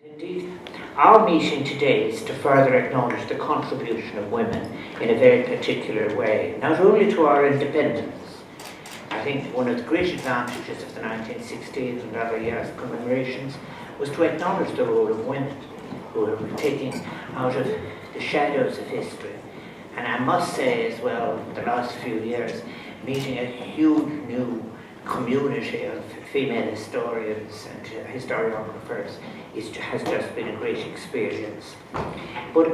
Indeed, our meeting today is to further acknowledge the contribution of women in a very particular way, not only to our independence. I think one of the great advantages of the 1916 and other years' commemorations was to acknowledge the role of women who were taking out of the shadows of history. And I must say as well, the last few years, meeting a huge new community of female historians and historiographers has just been a great experience. But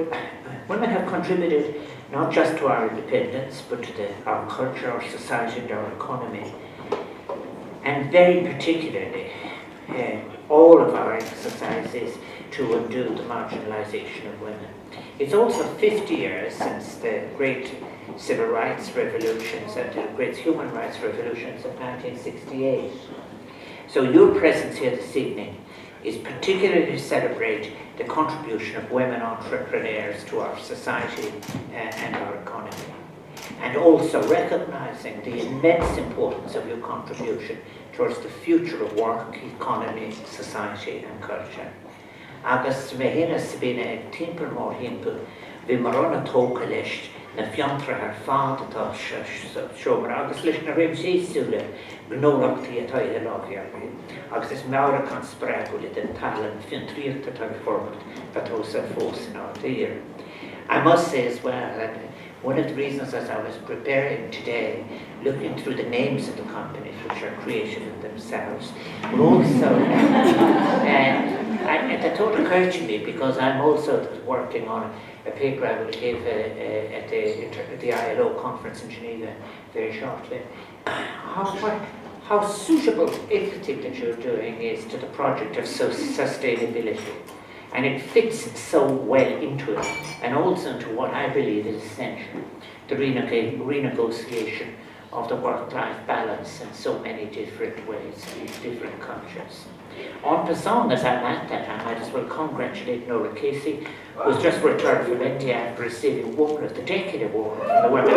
women have contributed not just to our independence, but to our culture, our society and our economy. And very particularly, all of our exercises to undo the marginalisation of women. It's also 50 years since the great civil rights revolutions and the great human rights revolutions of 1968. So your presence here this evening is particularly to celebrate the contribution of women entrepreneurs to our society and our economy. And also recognising the immense importance of your contribution towards the future of work, economy, society and culture. Agus mehinas bine timpel mor himpel, vi marona toka list, na fiantra har fad atá siomar agus leis na raibh séasúla gnólachtaí atá I lághearbe. Agus is meabhra can spregúla den talan fiantríochta tá format atá sa fós in our year. I must say as well that one of the reasons as I was preparing today, looking through the names of the companies which are creative in themselves, but also, the thought occurred to me because I'm also working on a paper I will give at the ILO conference in Geneva very shortly. How suitable everything that you're doing is to the project of sustainability. And it fits so well into it, and also into what I believe is essential, the renegotiation of the work-life balance in so many different ways, in different cultures. En passant, as I'm at that, I might as well congratulate Nora Casey, who's just returned from India after receiving Woman of the Decade Award from the Women's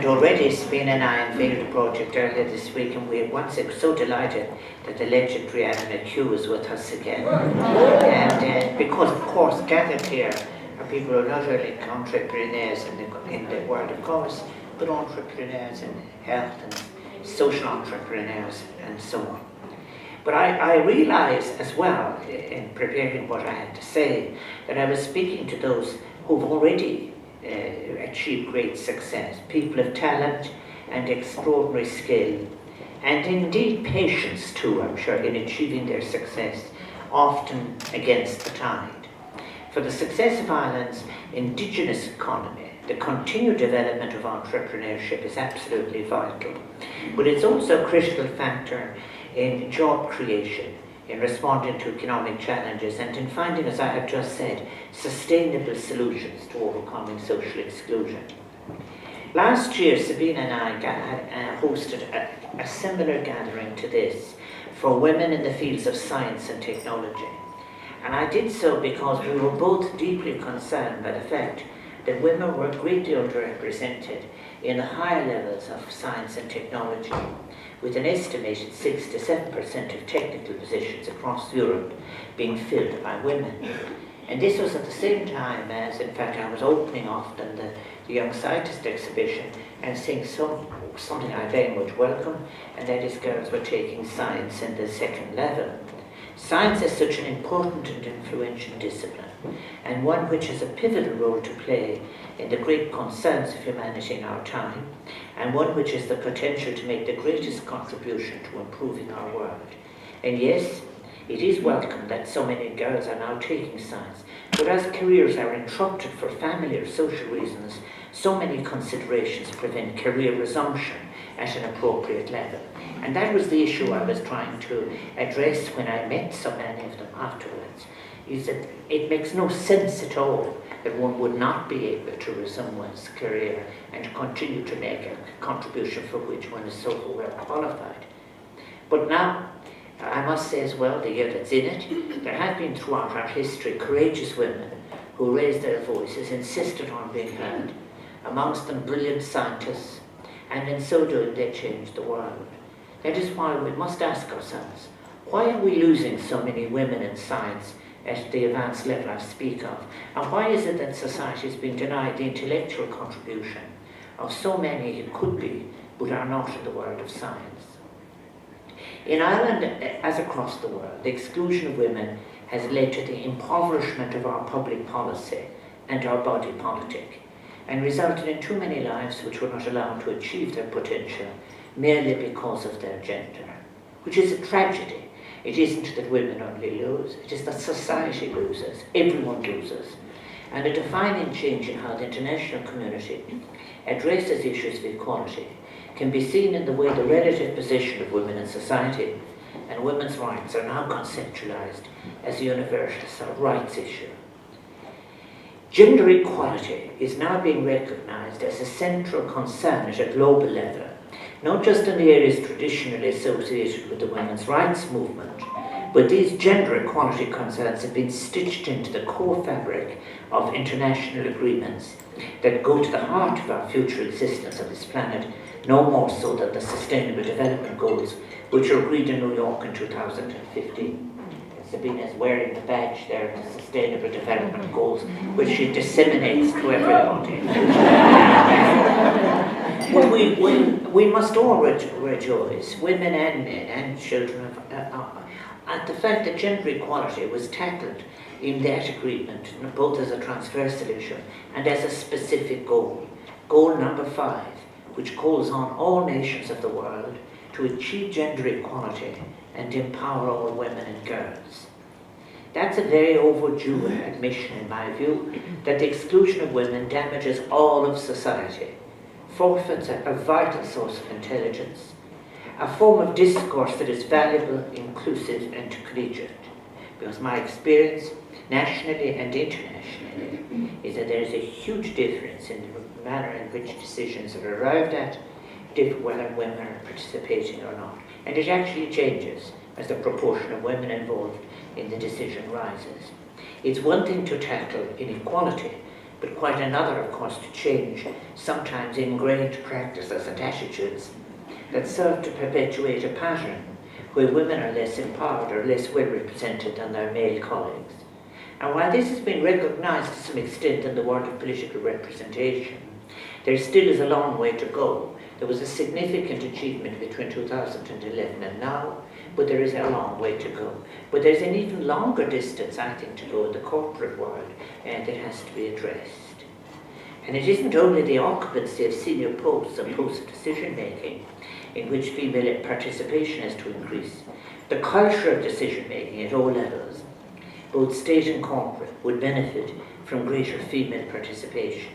Already Sabina and I unveiled a project earlier this week, and we were so delighted that the legendary Anna Q is with us again. And because, of course, gathered here are people who are not only entrepreneurs in the world of commerce, but entrepreneurs in health and social entrepreneurs and so on. But I realised as well, in preparing what I had to say, that I was speaking to those who've already achieve great success, people of talent and extraordinary skill, and indeed patience too, I'm sure, in achieving their success, often against the tide. For the success of Ireland's indigenous economy, the continued development of entrepreneurship is absolutely vital, but it's also a critical factor in job creation, in responding to economic challenges, and in finding, as I have just said, sustainable solutions to overcoming social exclusion. Last year, Sabina and I hosted a similar gathering to this for women in the fields of science and technology. And I did so because we were both deeply concerned by the fact that women were greatly underrepresented in the higher levels of science and technology, with an estimated 6 to 7% of technical positions across Europe being filled by women. And this was at the same time as, in fact, I was opening often the Young Scientist exhibition and seeing something I very much welcome, and that is girls were taking science in the second level. Science is such an important and influential discipline, and one which has a pivotal role to play in the great concerns of humanity in our time, and one which has the potential to make the greatest contribution to improving our world. And yes, it is welcome that so many girls are now taking science, but as careers are interrupted for family or social reasons, so many considerations prevent career resumption at an appropriate level. And that was the issue I was trying to address when I met so many of them afterwards, is that it makes no sense at all that one would not be able to resume one's career and to continue to make a contribution for which one is so well qualified. But now, I must say as well, the year that's in it, there have been throughout our history courageous women who raised their voices, insisted on being heard, amongst them brilliant scientists, and in so doing they change the world. That is why we must ask ourselves, why are we losing so many women in science at the advanced level I speak of? And why is it that society has been denied the intellectual contribution of so many who could be, but are not in the world of science? In Ireland, as across the world, the exclusion of women has led to the impoverishment of our public policy and our body politic, and resulted in too many lives which were not allowed to achieve their potential merely because of their gender, which is a tragedy. It isn't that women only lose, it is that society loses, everyone loses. And a defining change in how the international community addresses issues of equality can be seen in the way the relative position of women in society and women's rights are now conceptualized as a universal rights issue. Gender equality is now being recognized as a central concern at a global level, not just in the areas traditionally associated with the women's rights movement, but these gender equality concerns have been stitched into the core fabric of international agreements that go to the heart of our future existence on this planet, no more so than the Sustainable Development Goals, which were agreed in New York in 2015. Sabina's wearing the badge there, the Sustainable Development Goals, which she disseminates to everybody. we must all rejoice, women and men and children, at the fact that gender equality was tackled in that agreement, both as a transversal issue and as a specific goal. Goal number 5, which calls on all nations of the world to achieve gender equality and empower all women and girls. That's a very overdue admission, in my view, that the exclusion of women damages all of society, forfeits a vital source of intelligence, a form of discourse that is valuable, inclusive and collegiate. Because my experience, nationally and internationally, is that there is a huge difference in the manner in which decisions are arrived at, whether women are participating or not. And it actually changes as the proportion of women involved in the decision rises. It's one thing to tackle inequality, but quite another, of course, to change sometimes ingrained practices and attitudes that serve to perpetuate a pattern where women are less empowered or less well represented than their male colleagues. And while this has been recognised to some extent in the world of political representation, there still is a long way to go. There was a significant achievement between 2011 and now, but there is a long way to go. But there's an even longer distance, I think, to go in the corporate world, and that has to be addressed. And it isn't only the occupancy of senior posts and posts of decision making in which female participation has to increase. The culture of decision making at all levels, both state and corporate, would benefit from greater female participation,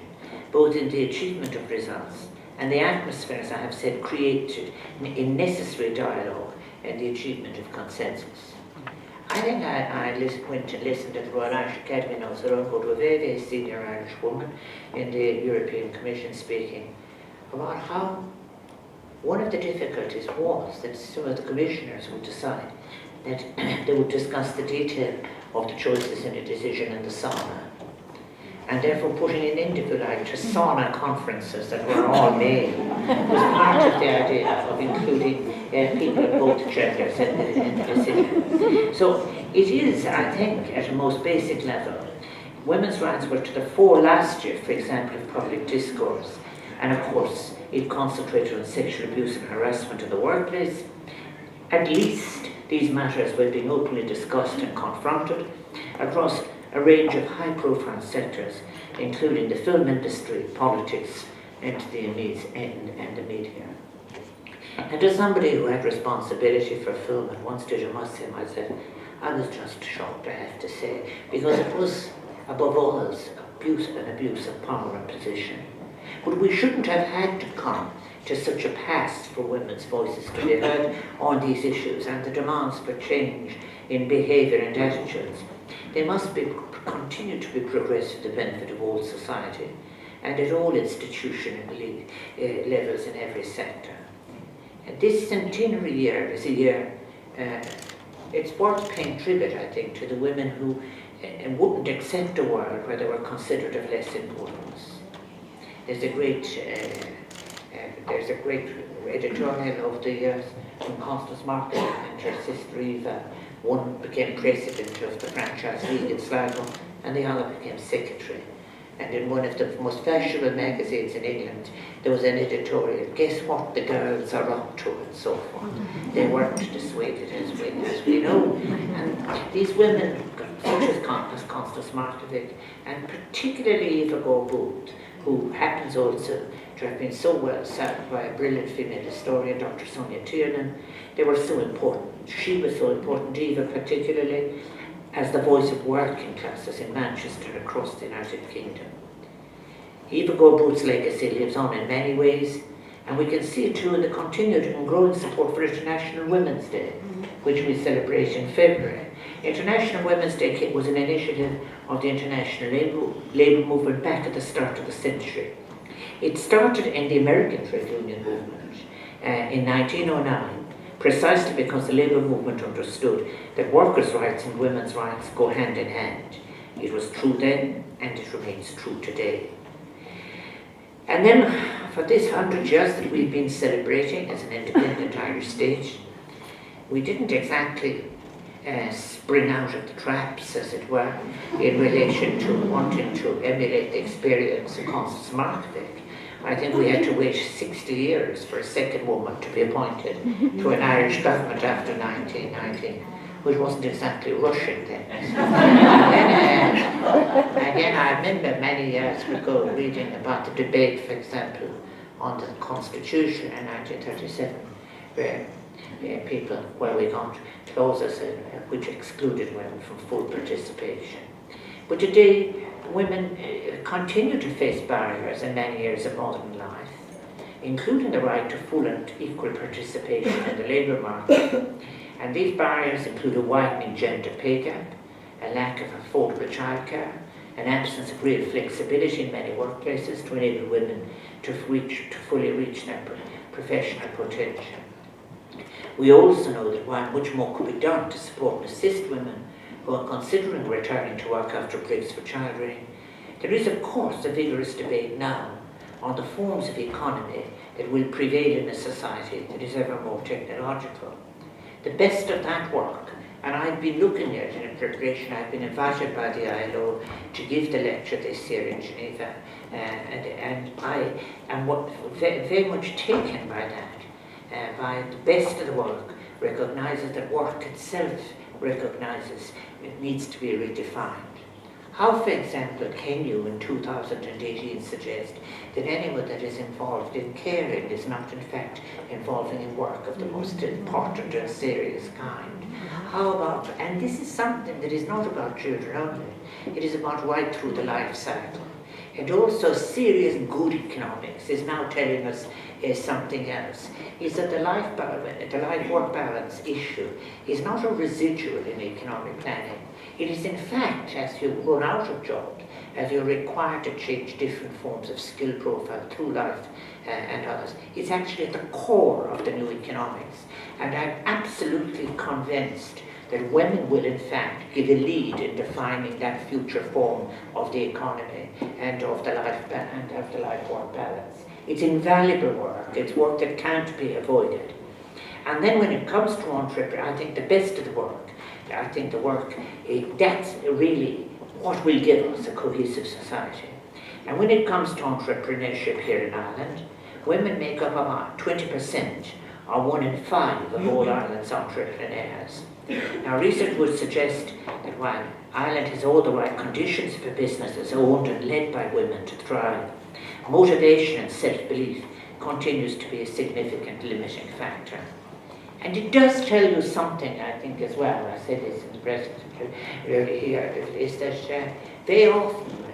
both in the achievement of results and the atmosphere, as I have said, created in necessary dialogue and the achievement of consensus. I think I went to listen to the Royal Irish Academy now, so I'll go to a very, very senior Irish woman in the European Commission speaking about how one of the difficulties was that some of the commissioners would decide that they would discuss the detail of the choices in a decision in the sauna, and therefore putting an end, if you like, to sauna conferences that were all male was part of the idea of including people of both genders in the decision. So it is, I think, at a most basic level, women's rights were to the fore last year, for example, in public discourse, and of course it concentrated on sexual abuse and harassment in the workplace. At least these matters were being openly discussed and confronted across a range of high-profile sectors, including the film industry, politics, and the media. And as somebody who had responsibility for film at one stage, I must say myself, I was just shocked, I have to say, because it was, above all else, an abuse of power and position. But we shouldn't have had to come to such a pass for women's voices to be heard on these issues, and the demands for change in behaviour and attitudes. They must continue to be progressed for the benefit of all society and at all institutional levels in every sector. And this centenary year is a year, it's worth paying tribute, I think, to the women who wouldn't accept a world where they were considered of less importance. There's a great there's a great editorial over the years from Constance Martin and her sister Eva. One became president of the Franchise League in Sligo, and the other became secretary. And in one of the most fashionable magazines in England, there was an editorial, guess what the girls are up to, and so forth. They weren't dissuaded, as we know. And these women, such as Constance Markovic, and particularly Eva Gore-Booth, who happens also to have been so well served by a brilliant female historian, Dr. Sonia Tiernan, they were so important. She was so important, Eva particularly, as the voice of working classes in Manchester and across the United Kingdom. Eva Gore-Booth's legacy lives on in many ways, and we can see it too in the continued and growing support for International Women's Day, which we celebrate in February. International Women's Day was an initiative of the international labour movement back at the start of the century. It started in the American trade union movement in 1909, precisely because the labour movement understood that workers' rights and women's rights go hand in hand. It was true then, and it remains true today. And then, for this 100 years that we've been celebrating as an independent Irish state, we didn't exactly spring out of the traps, as it were, in relation to wanting to emulate the experience of Constance Markovic. I think we had to wait 60 years for a second woman to be appointed to an Irish government after 1919, which wasn't exactly rushing then. And then I remember many years ago reading about the debate, for example, on the Constitution in 1937, where we got clauses which excluded women from full participation. But today, women continue to face barriers in many areas of modern life, including the right to full and equal participation in the labour market. And these barriers include a widening gender pay gap, a lack of affordable childcare, an absence of real flexibility in many workplaces to enable women to fully reach their professional potential. We also know that while much more could be done to support and assist women who are considering returning to work after breaks for childrearing, there is of course a vigorous debate now on the forms of economy that will prevail in a society that is ever more technological. The best of that work, and I've been looking at it in preparation, I've been invited by the ILO to give the lecture this year in Geneva, and I am very much taken by that, by the best of the work recognises that work itself recognises it needs to be redefined. How, for example, can you in 2018 suggest that anyone that is involved in caring is not in fact involving in work of the most important and serious kind? How about, and this is something that is not about children only, it is about right through the life cycle. And also serious good economics is now telling us something else, is that the life-work balance issue is not a residual in economic planning. It is in fact, as you run out of jobs, as you're required to change different forms of skill profile through life and others, it's actually at the core of the new economics. And I'm absolutely convinced that women will in fact give a lead in defining that future form of the economy and of the life-work balance. It's invaluable work. It's work that can't be avoided. And then when it comes to entrepreneurship, I think the best of the work, I think the work, that's really what will give us a cohesive society. And when it comes to entrepreneurship here in Ireland, women make up about 20%, or 1 in 5 of all Ireland's entrepreneurs. Now, research would suggest that while Ireland has all the right conditions for businesses owned and led by women to thrive, motivation and self-belief continues to be a significant limiting factor. And it does tell you something, I think, as well, I said this in the presentation earlier here, is that very often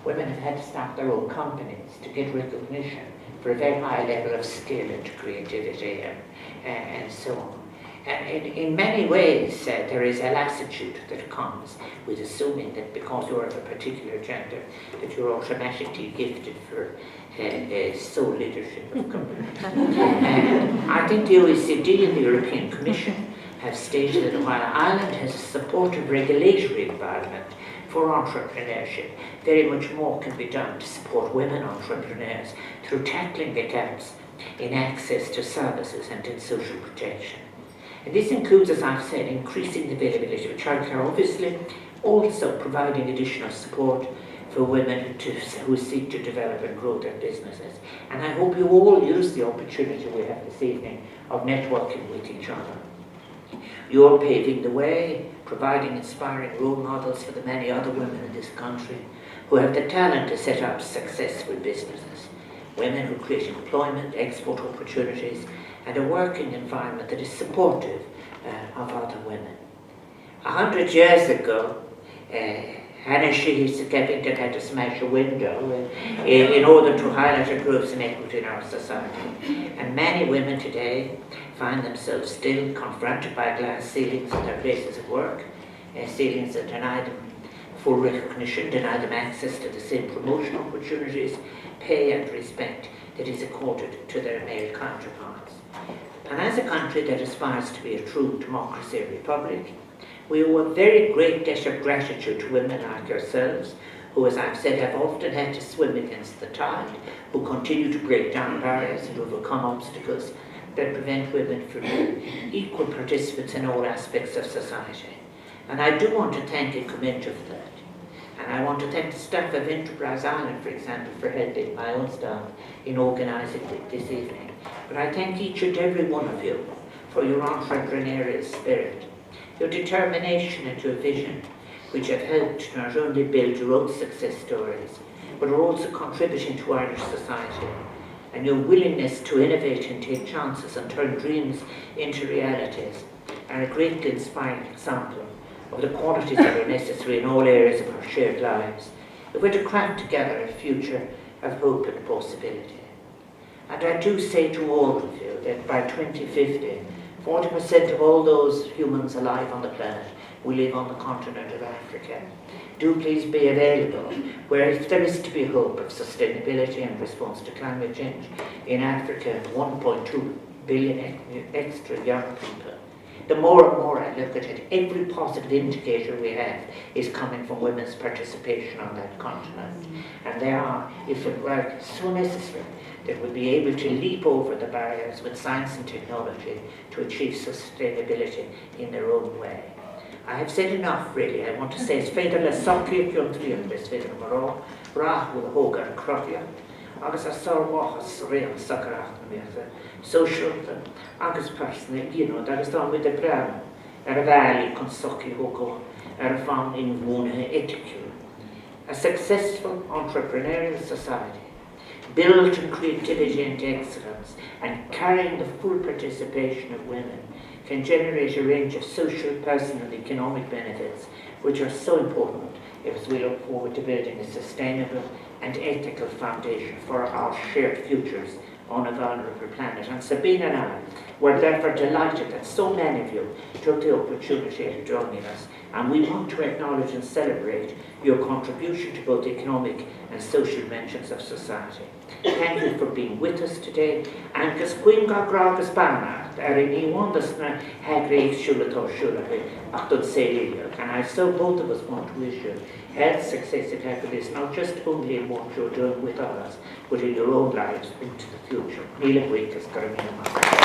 women have had to start their own companies to get recognition for a very high level of skill and creativity and so on. And in many ways, there is a lassitude that comes with assuming that because you're of a particular gender, that you're automatically gifted for sole leadership of companies. I think the OECD and the European Commission have stated that while Ireland has a supportive regulatory environment for entrepreneurship. Very much more can be done to support women entrepreneurs through tackling the gaps in access to services and in social protection. And this includes, as I've said, increasing the availability of childcare, obviously, also providing additional support for women who seek to develop and grow their businesses. And I hope you all use the opportunity we have this evening of networking with each other. You're paving the way, providing inspiring role models for the many other women in this country who have the talent to set up successful businesses. Women who create employment, export opportunities, and a working environment that is supportive of other women. 100 years ago, Hannah Sheehy's Skeffington had to smash a window in order to highlight her group's inequity in our society. And many women today find themselves still confronted by glass ceilings in their places of work, ceilings that deny them full recognition, deny them access to the same promotion opportunities, pay and respect that is accorded to their male counterparts. And as a country that aspires to be a true democracy and republic, we owe a very great debt of gratitude to women like yourselves, who, as I've said, have often had to swim against the tide, who continue to break down barriers and overcome obstacles that prevent women from being equal participants in all aspects of society. And I do want to thank and commend you for that. And I want to thank the staff of Enterprise Ireland, for example, for helping my own staff in organising this evening. But I thank each and every one of you for your entrepreneurial spirit, your determination and your vision, which have helped not only build your own success stories, but are also contributing to Irish society, and your willingness to innovate and take chances and turn dreams into realities are a greatly inspiring example of the qualities that are necessary in all areas of our shared lives if we're to craft together a future of hope and possibility. And I do say to all of you that by 2050, 40% of all those humans alive on the planet will live on the continent of Africa. Do please be available, where if there is to be hope of sustainability and response to climate change in Africa, 1.2 billion extra young people. The more and more I look at it, every positive indicator we have is coming from women's participation on that continent. And they are, if it were so necessary, that we'll be able to leap over the barriers with science and technology to achieve sustainability in their own way. I have said enough, really. I want to say, Sfeidr le soci cion Sfeidr maró, rach with hoga crofia, agus a sorwachas real sacarach na social, agus personal, agus dá with the plan, a valley con soci hogo, a fan in vune etiquette. A successful entrepreneurial society, built on creativity and excellence, and carrying the full participation of women, can generate a range of social, personal, and economic benefits, which are so important as we look forward to building a sustainable and ethical foundation for our shared futures on a vulnerable planet. And Sabine and I were therefore delighted that so many of you took the opportunity of joining us, and we want to acknowledge and celebrate your contribution to both economic and social dimensions of society. Thank you for being with us today, and gus cuinga gragas barnard, in wonders na hagri shulato shulahi, achtud selilio. And I so both of us want to wish you health, success, and happiness, not just only in what you're doing with others, but in your own lives into the future. Níl a buíochas go raibh